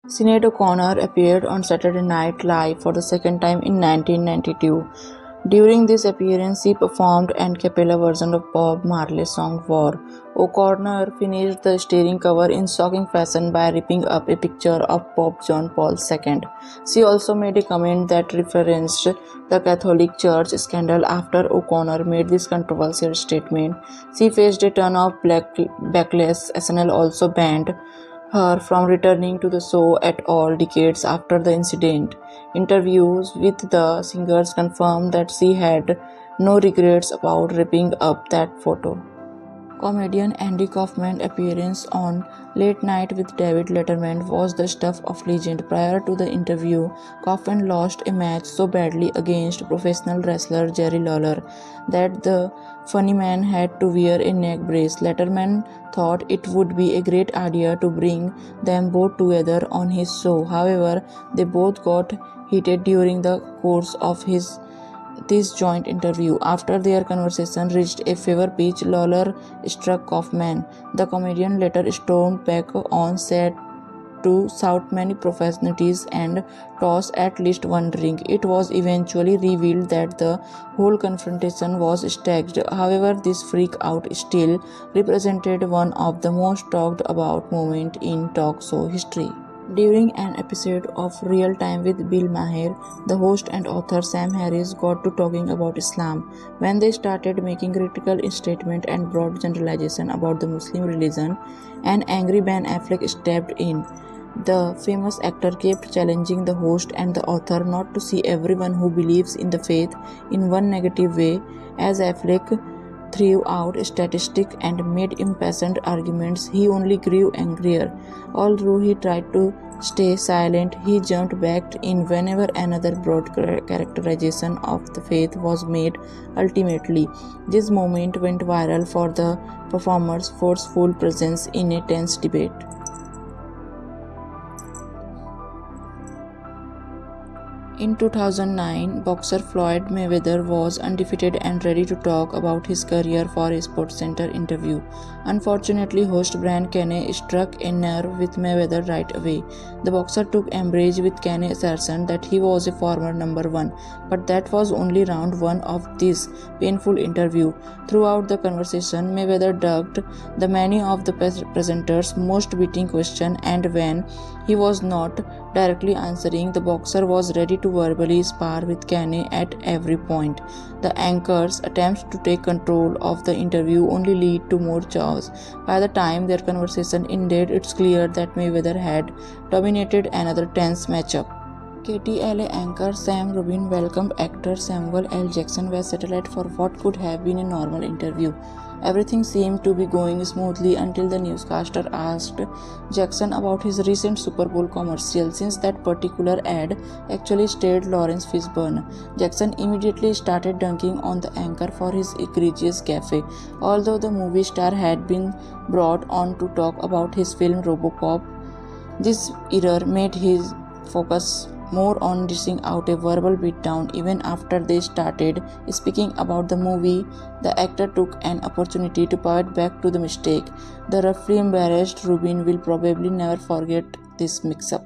Sinead O'Connor appeared on Saturday Night Live for the second time in 1992. During this appearance, she performed a cappella version of Bob Marley's song War. O'Connor finished the steering cover in shocking fashion by ripping up a picture of Pope John Paul II. She also made a comment that referenced the Catholic Church scandal after O'Connor made this controversial statement. She faced a ton of backlash. SNL also banned her from returning to the show at all decades after the incident. Interviews with the singers confirmed that she had no regrets about ripping up that photo. Comedian Andy Kaufman's appearance on Late Night with David Letterman was the stuff of legend. Prior to the interview, Kaufman lost a match so badly against professional wrestler Jerry Lawler that the funny man had to wear a neck brace. Letterman thought it would be a great idea to bring them both together on his show. However, they both got heated during the course of this joint interview. After their conversation reached a fever pitch, Lawler struck Kaufman. The comedian later stormed back on set to shout many profanities and toss at least one drink. It was eventually revealed that the whole confrontation was staged. However, this freak out still represented one of the most talked about moments in talk show history. During an episode of Real Time with Bill Maher, the host and author Sam Harris got to talking about Islam. When they started making critical statements and broad generalization about the Muslim religion, an angry Ben Affleck stepped in. The famous actor kept challenging the host and the author not to see everyone who believes in the faith in one negative way. As Affleck threw out statistics and made impassioned arguments, he only grew angrier. Although he tried to stay silent, he jumped back in whenever another broad characterization of the faith was made. Ultimately, this moment went viral for the performer's forceful presence in a tense debate. In 2009, boxer Floyd Mayweather was undefeated and ready to talk about his career for a SportsCenter interview. Unfortunately, host Brian Kenny struck a nerve with Mayweather right away. The boxer took umbrage with Kenny's assertion that he was a former number one, but that was only round one of this painful interview. Throughout the conversation, Mayweather ducked the many of the presenters' most beating question, and when he was not directly answering, the boxer was ready to verbally spar with Kenny at every point. The anchor's attempts to take control of the interview only lead to more chaos. By the time their conversation ended, it's clear that Mayweather had dominated another tense matchup. KTLA anchor Sam Rubin welcomed actor Samuel L. Jackson via satellite for what could have been a normal interview. Everything seemed to be going smoothly until the newscaster asked Jackson about his recent Super Bowl commercial, since that particular ad actually starred Lawrence Fishburne. Jackson immediately started dunking on the anchor for his egregious gaffe. Although the movie star had been brought on to talk about his film RoboCop, this error made his focus more on dishing out a verbal beatdown. Even after they started speaking about the movie, the actor took an opportunity to pivot back to the mistake. The roughly embarrassed Rubin will probably never forget this mix-up.